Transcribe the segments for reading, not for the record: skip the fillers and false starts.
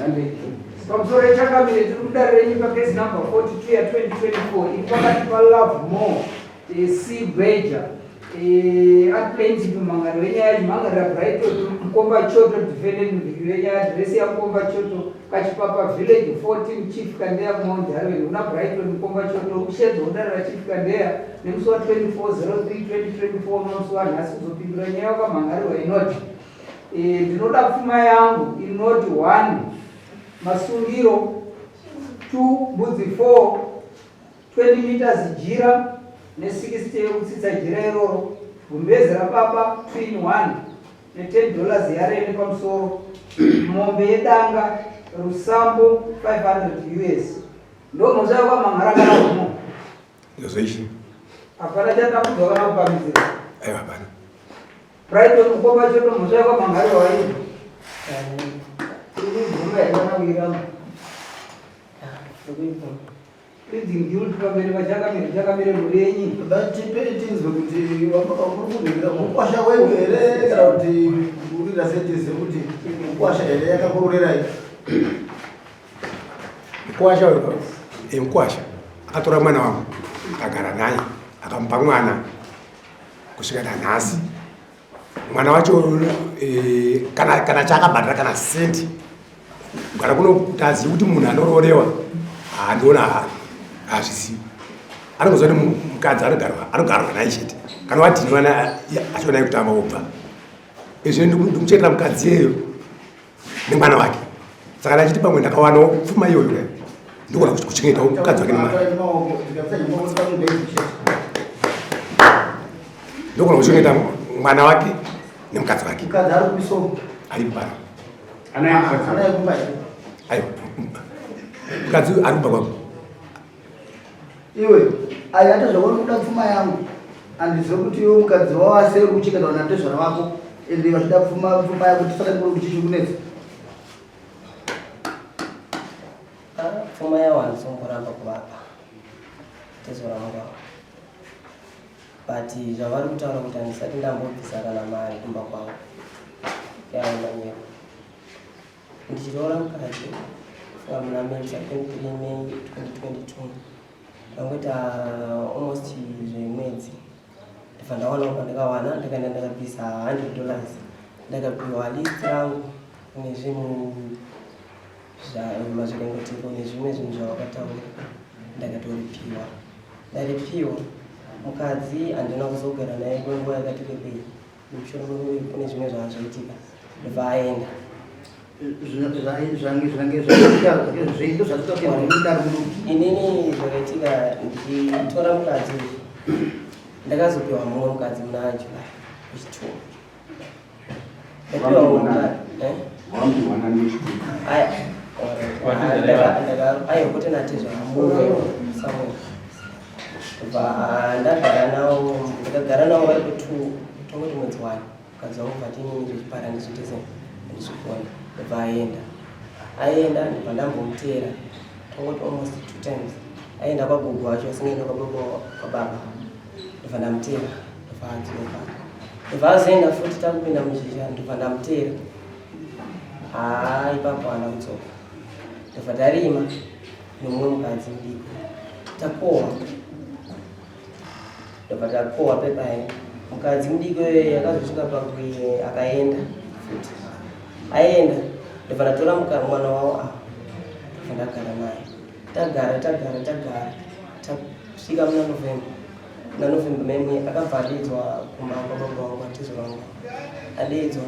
100. Pamusoro chakamire tiri kudarira nyika case number 42 ya 2024 iri pakati paLove More C Beja atplaintiff mumhanganiro wenyaya yemhangarira Brighton Mukomba Choto defendant muvhiki wenyaya adresi yaMukomba Choto Kachipapa Village 14 Chief Kandeya Mount Harvey una Brighton Mukomba Choto ushedzo udarira Chief Kandeya nemusi wa 24/03/2024 unomusi wanhasi kuzopindura nyaya yakamhangarirwa inoti ndinoda pfuma yangu inoti 1 masungiro 2 mbudzi 4 20 meters jira ne60 yekutsitsa jira iroro gumbezi rapapa twin 1 ne$10 yarene pamusoro mombe yedanga rusambo 500 US ndo mozaya kwamhangarakana kumo yozoishi apana chatakudzwa kana kupamizira aiwa bana Brighton Mukomba Choto mozaya kwamhangarirwa waini ndinoguma yaana kuirama idzingiuri pamberi pachakamire murenyi batipetizwe kuti wakurikuvhikira mukwasha wenyu here kana kuti urirasetise kuti mukwasha here yakakurorerai mukwasha mukwasha akatora mwana wangu akagara naye akamupa mwana kusvika nanhasi mwana wacho kana chaakabhadhira kana sendi kana kuno kuti azivi kuti munhu anororewa handiona hazvisivi anongozva kuti mukadzi anogarwa naye chete kana wadhini wana achionai kuti amaobva izvi ndikuchetera mukadzi iyeyo nemwana wake saka ndachiti pamwe ndakawanawo pfuma iyoyo ndikona kuchengetawo mukadzi wake nemwana ndikona kuchengeta mwana wake nemukadzi wake ari kubara aiwa mukadzi ari kubva kwako iwe ayi atazvaona kuda pfuma yangu handizive kuti iwe mukadzi wawase uchengetawa natezvana wako ende vachida pfuma yako tisaka ndikuri kuchichikunetsa pfuma yawo handisongoramba kuvapa tezvana wangu but zvavari kutaura kuti handisati ndambobvisa kana mari kumba kwavo yaamanyeko ndichitaura mukadzi kusvika muna May 23 May 2022 ndangoita almost zvemwedzi ndibva ndawana pandakawana ndakaenda ndakabvisa $100 ndakapiwa list rangu nezvinhu mazvirengoteko nezvimwe zvinhu zvavakataura ndakatoripiwa ndaripiwa mukadzi handina kuzogara naye kwenguva yakati rebei mumushure memuvi kune zvimwe zvazvaitika ndibva aenda inini zvakaitika ndichitora mukadzi ndakazopiwa mumwe mukadzi muna July kuchituma aiwa kuti natezva Samuel ndakagara navo vari ku2 tongoti mwedzi 1 mukadzi wangu vatinini zvichipara ndizvitese ndizvikona ndibva aenda ndibva ndambomutera tongoti almost 2 times aenda kwagogo wacho asingaenda kwababa ndibva ndamutera ndibva adzoka ndibva azoenda futi takupinda muzhizha ndibva ndamutera ipapo haana kudzoka ndibva tarima nomumwe mukadzi mudiki takohwa ndobva takohwa pepai mukadzi mudiki yakazosvika pakuye akaenda futi aenda ndobva ndatora mwana wavo ndobva ndagara naye tagara tasvika muna November memwe akabva adedzwa kumba kwababa wangu atezo vangu adedzwa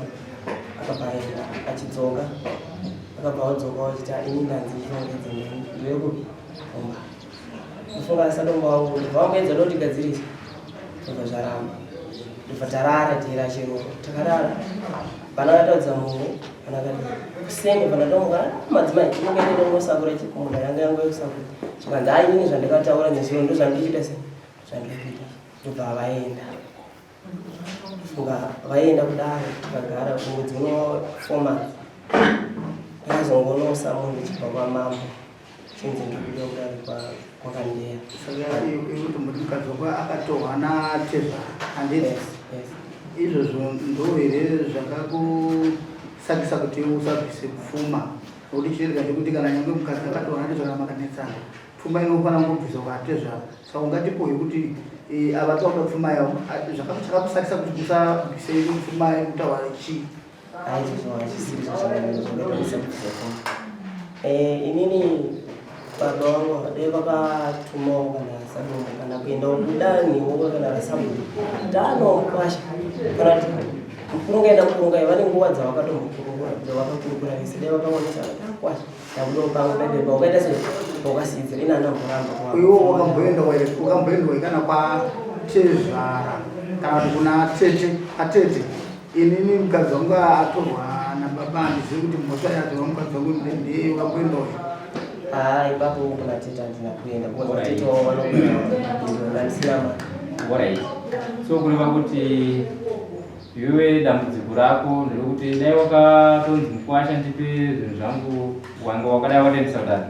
akabva aenda achidzoka akabva wadzoka wachiti ini ndanzi ndinoedze ndivekupi kumba kufunga asadomba wangu ndibva wamboedza ndotigadzirisa ndobva zvaramba ndobva tarara teera chiroko takarara vana vatadza mumwe kana kati kuseni vana ndomuka madzimai tinongaenda nomusakura chikumunda yanga yangu yekusakura chikanzi inini zvandakataura nezviro ndo zvandichita se zvandikuita ndobva vaenda funga vaenda kudaro tikagara mwedzi uno 4 months ndakazongonosa munhu chibva kwamambo chinzi ndikuda kudari kwakandeya kuti mukadzi wako akatohwa natezva handiti izvozvo ndo here zvakakusakisa kuti usabvise pfuma kuti chirika chekuti kana nyange mukadzi akatoona ndizvona makanetsana pfuma inofana kubvisa kwatezva saka ungatipohe kuti ava tauda pfuma yavo zvakakusarisa kuti kusabvisei pfuma yekutaura chii inini baba wangu dai vakatumawo kana sadomo kana kuenda kudaniwo kana rasamuti ndanokwasha kana kuti mkurungaenda mkurungai vane nguva dzavakatomukura ise dai vakaonesa kwasha takudo pangu bebeba ukaita se wakasidza inana muramba iwo wakamboendwa kana kwatezvara kana kuti kuna atete inini mukadzi wangu atorwa nababa ndizivi kuti mhosva yatorwa mukadzi wangu ndeye wakamboendwa ipapo kuna teta ndina kuenda kwa teta wanokuenda ndisinama alright so kureva kuti iwe dambudziko rako nderekuti dai wakatonzi mukwasha ndipe zvinhu zvangu wanga wakadai watendesa kudaro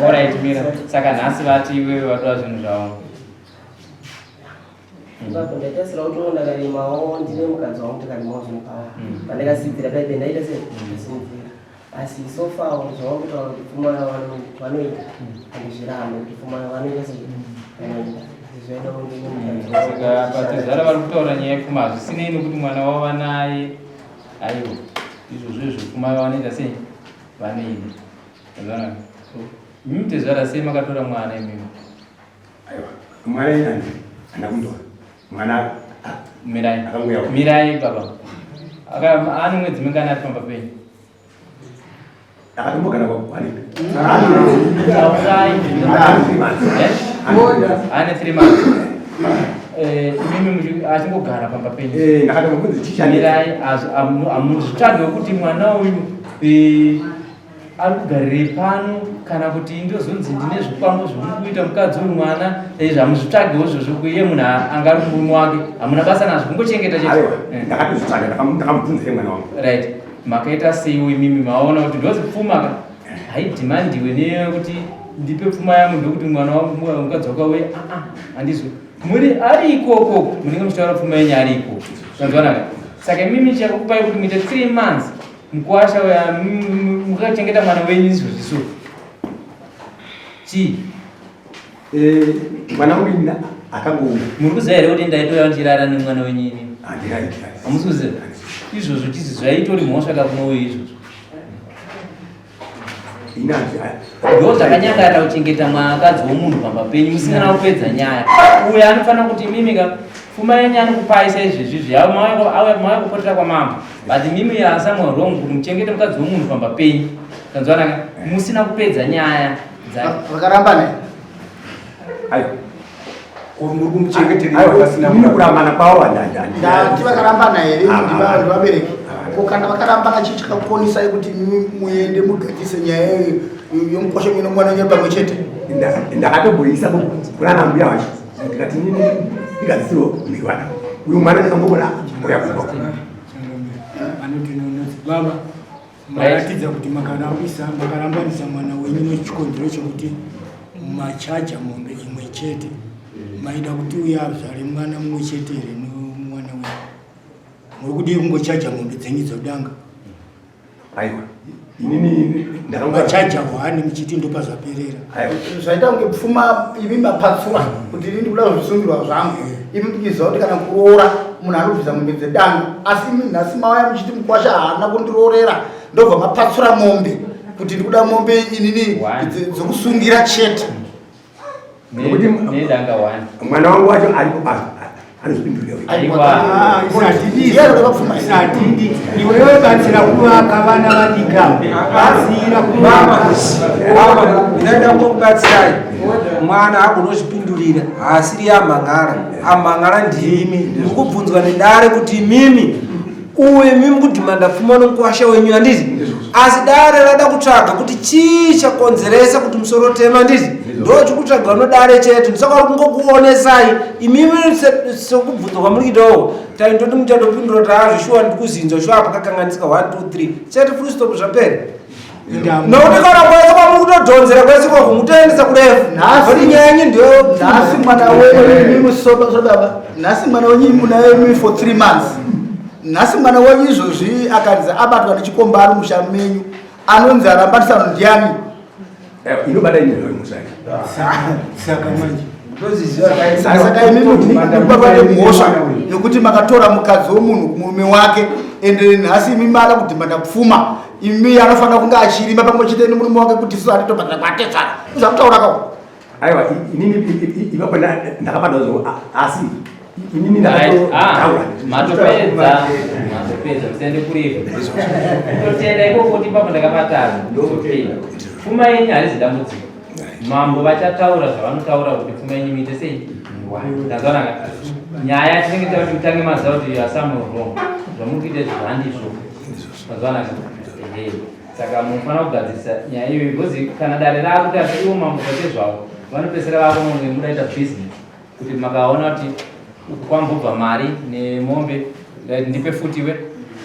alright mira saka nhasi vati iwewe watora zvinhu zvavo ndakondetesera kuti ndakarimawo ndine mukadzi wangu tikarimawo zvinhu pavo pandakasidzira paipe ndaita seisinzira asi so far zvawakuta kuti pfuma vanoita handizvirambe kuti pfuma vanoita sei saka patizara vari kutaura nyaya yepfuma hazvisinei nokuti mwana wava naye aiwa izvozvo pfuma vanoita sei vanoita mimi tezvara sei makatora mwana imimi aiwa mwana inani andakundova mwana mirai baba ane mwedzi mingana ari pamba penyu akatombogara kwakuwanika ane 3 months imimi achingogara pamba penyu mirai hamuzvitsvage wekuti mwana uyu ari kugarire pano kana kuti ndozonzi ndine zvikwambo zvomuri kuita mukadzi uyu mwana hamuzvitsvagewo zvozvo kuiye munhu anga ari murume wake hamuna basa nazvo kungochengeta ndakamubvunzire mwana wangu right makaita seiwo imimi maona kuti ndozi pfuma haidhimandiwe neyekuti ndipe pfuma yangu ndokuti mwana wangu mukadzi wakauye handizvo muri ari ikoko munenge muchitaura pfuma yenyu ari ikoko kanzwanaka saka imimi chakupai kuti muite 3 months mukwasha mukachengeta mwana wenyu izvozviso chii mwana wangu akangouma muri kuziva here kuti ndaitoya ndirara nemwana wenyu ini hamusi kuziva izvozvo tizi zvaitori mhosva kakunouyo izvozvo ndo zvakanyangarira kuchengeta mwakadzi womunhu pamba penyu musingana kupedza nyaya uyo anofanira kuti mimika pfuma yenyu anokupaisa izvezvizvi mauya kupotera kwamambo but mimi yasamwa wrong kuti muchengete mukadzi womunhu pamba penyu kanzwanaka musina kupedza nyaya vakarambana kurambana kwavo ndati vakarambana here vabereki kana vakarambana chii chakakuonisai kuti muende mugadzise nyaya yomukwasha mwino mwana wenyu pamwe chete ndakatoboisa kurana mbuya wacho ndikati nini igadzisiwo mwana uyu mwana ndikambobona oya kuba baba maratidza kuti makarambanisa mwana wenyu nechikonzero chekuti machaja mombe imwe chete maida kuti uya azvare mwana mumwe chete here nomwana wenyu muri kudii kungochaja mombe dzenyu dzodanga aiwa inini ndakachaja hwani muchiti ndopa zvaperera zvaita kunge pfuma imi mapatsura kuti ini ndikuda zvisungirwa zvangu imi ndichiziva kuti kana kuroora munhu anobvisa mombe dzedanga asi imi nhasi mauya muchiti mukwasha haana kundiroorera ndobva mapatsura mombe kuti ndikuda mombe inini dzokusungira chete nedanga mwana wangu wacho satindi iwewe batsira kuvaka vana vadika batsira kuvaka ndinoda kukubatsirai mwana akunozvipindurira haasiri amangara amangara ndimi ndikubvunzwa nedare kuti mimi uye mimi kudhimanda pfuma nomukwasha wenyu handiti asi dare rada kutsvaga kuti chii chakonzeresa kuti musoro tema handiti ndo chikutsvaga nodare chete ndisaka kungokuonesai imimi sekubvunzwa kwamuri kuitawo taindoti muchadopindura kuti hazvishuwa ndikuzinzwa shuwa pakakanganisika 1 2 3 chete full stop zvapera nokuti kana kwese kwamuri kutodhonzera kwese kwako mutoendesa kurefu oti nyaya yenyu ndiyo nhasi mwana wenyu mimi musobaba nhasi mwana wenyu munaye mimi for 3 months nhasi mwana wenyu izvozvi akanzi abatwa nechikombaro musha menyu anonzi arambatisano ndiani inobada ineyo musai saka manje saka imimi mubatwa nemhosva nekuti makatora mukadzi womunhu murume wake ende nhasi imi mada kudhimana pfuma imi anofanira kunge achirima pamwe chete nemurume wake kuti isu atitobhadhira kwatedzana uzakutaura kawo aiwa inini ipapo ndakabadazo asi inini matopedza musende kuripo totenda ikoko kuti ipapo ndakabatana ndozopera pfuma yenyu harizi dambudziko mambo vachataura zvavanotaura kuti pfuma yenyu miite sei ndazvanaka nyaya tinenge tava kuti mutange maziva kuti asamuel wrong zvamurikuita zvandizvo mazvanaka saka munofanira kugadzirisa nyaya iyoyo because kana dare raakuti asi iwo mambo zvake zvavo vanopesera vakononge mudaita business kuti makaona kuti kwambobva mari nemombe ndipe futiwe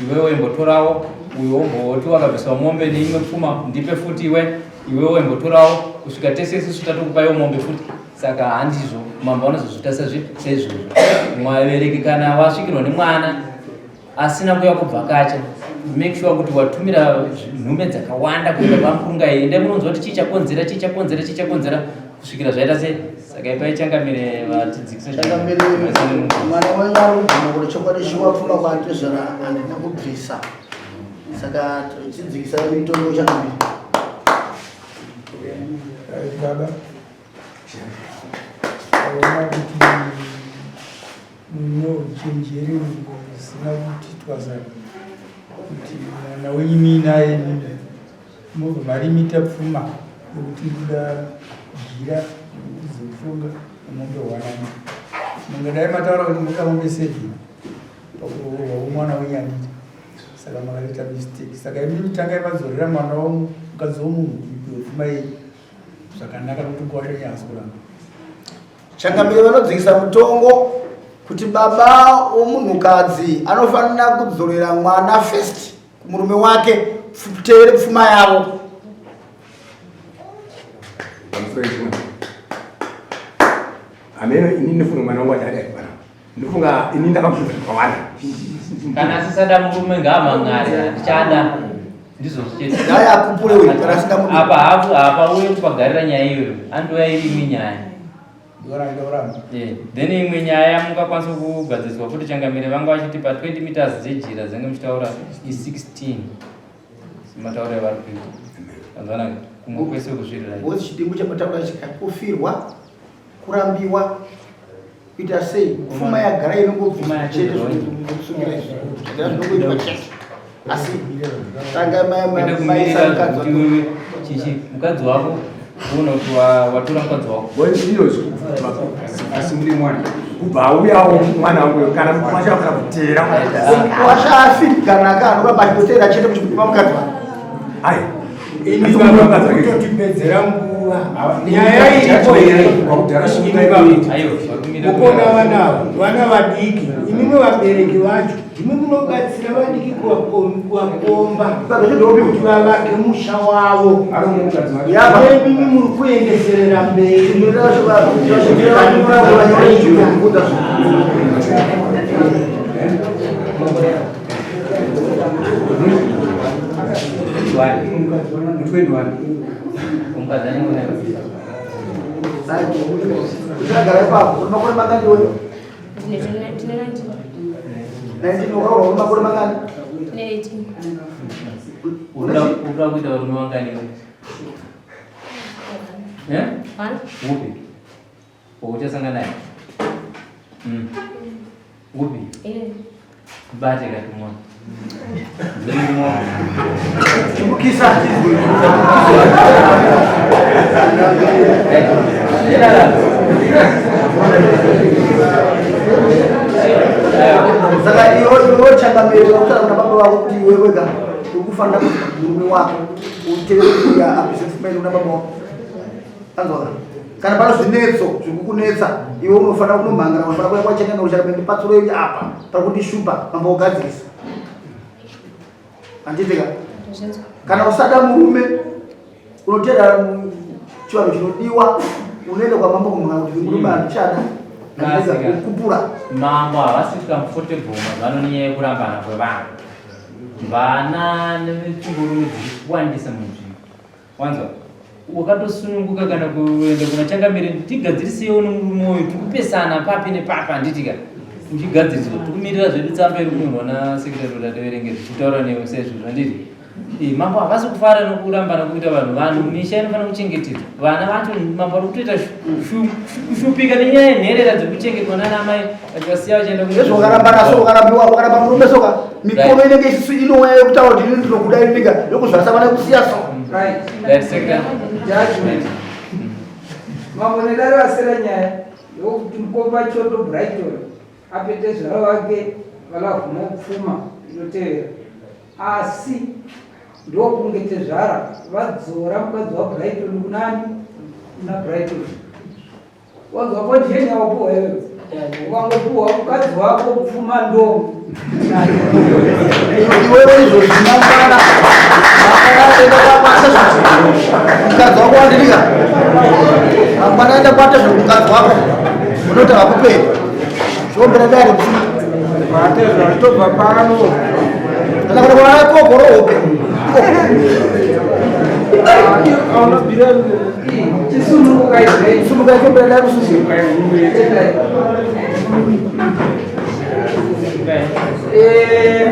iwewe imbotorawo uyo womboti wakabviswa mombe neimwe pfuma ndipe futiwe iwewe imbotorawo kusvika tese isusu tatokupaiwo mombe futi saka handizvo mambo anozozvitasa sezvozvo mwabereki kana wasvikirwa nemwana asina kuya kubvakacha make sure kuti watumira nhume dzakawanda kuenda pamurungai ende munonzwa kuti chichakonzera kusvikira zvaita sei saka ipai changamire vatidzikisa mwana wenyu arikuguma kuti chokwadi chiwapfuma kwatezvara handina kubvisa saka tichidzikisa mitombo changamire baba aona kuti muno uchenjeri usina kutiitwa zaka kuti mwana wenyimi naye nini mobva marimita pfuma yokuti kuda kugira kuzofunga unenge wanani mungadai mataura kuti mukamombe sevhi pakurohwa umwana wenyandita saka makaita mistake saka imi mitangai madzorera mwana mukadzi womunhu pfuma yenyu zvakanaka kuti kwashanyazoramba changamire vanodzikisa mutongo kuti baba womunhukadzi anofanira kudzorera mwana first kumurume wake teere pfuma yavo amene inini ndifunga mwana wangu achadaibara ndifunga inini ndakabvunza kwawanda kana asisada murume ngaamang'ari handichada ndizvo zvichete dai akupure uyu kana asina murume apa uye kupagarira nyaya iyoyo andoya irimi nyaya then imwe nyaya mungakwanisa kugadziriswa kuti changamire vanga vachiti pa 20 meters dzejira dzenge muchitaura i16 simataura yavari kuita anzvanaka kumwe kwese kuzvirira bozi chidimbu chapataura chikakufirwa kurambiwa kuita sei pfuma yagara inongobvisa chete zvokusungira izvi zvagara zvinongoitwa chete asi tanga maisaukadzi mukadzi wako uona kuti watora mukadzi wako asi muri mwana kubva auyawo mwana wangu kana mashakana kutera washaafirikanaka anokabachitotera chete kuchikupa mukadzi wako ai kutotipedzera nguva nyaya iripoukona vana vadiki imimi vabereki vacho imi munobatsira vadiki kuvakomba kuti vavake musha wavo imimi muri kuendeserera mberi uchagara ipapo makore mangani oyo 19 wakaurwa makore mangani uda kuita varume vangani upi uchasanga naye upi bate katumona chimukisa saka iwe changamire kutaura kuna baba vako kuti iwe wega ukufanira kuti murume wako uteerekuya abvise pfuma ino kuna baba wako anzwa kana pana zvinetso zvikukunetsa iwe unofanira kunomhangana unofanira kuya kwachengana uchakapende patsuro yenyu apa pakundishupa mambo ugadzirisa handitika kana usada murume unoteera chivanhu chinodiwa unoenda kwamambo kumhanga kuti murume handichada kupura mambo havasi comfortable mazano nyaya yekurambana kwevanhu. Vana nechingurumi dziri kuwandisa munzvimbo. Wanzwa? Wakatosununguka kana kuenda kuna changamire tigadzirisewo nomwoyo tikupesana papi nepapa handitika uchigadziriswa tikumirira zvedu tsamba iri kunyorwa sekretari rataverenge tichitaura newe sezvo zvanditi mambo havasi kufara nokurambana kuita vanhu misha inofanira kuchengetedzwa. Vana vacho mambo ari kutoita kushupika nenyaya yenherera dzekuchengetwa nanamai vakasiya vachienda ezvokarambana so wakaramba murume soka mikono inenge isisu inouya yekutaura kuti ini ndinokuda ininga yokuzvarisa vana kusiya so judgment. Mambo nedare vasera nyaya yokuti mukomba choto Brighton apete zvaro vake valavhuma kupfuma inotevera asi ndokunge tezvara vadzora mukadzi waBrighton kunani kuna Brighton wanzwa konjeni wapuwa iwe ukangopuwa mukadzi wako kupfuma ndo iwewe izvozvinangana mukadzi wako wandinika mangwana enda kwata zvemukadzi wako unoti hakuperi zvombera dare tobva pano kana kuti kuna kokorohope chisununguka izvei sumuka ikombera dare kususuka Hey.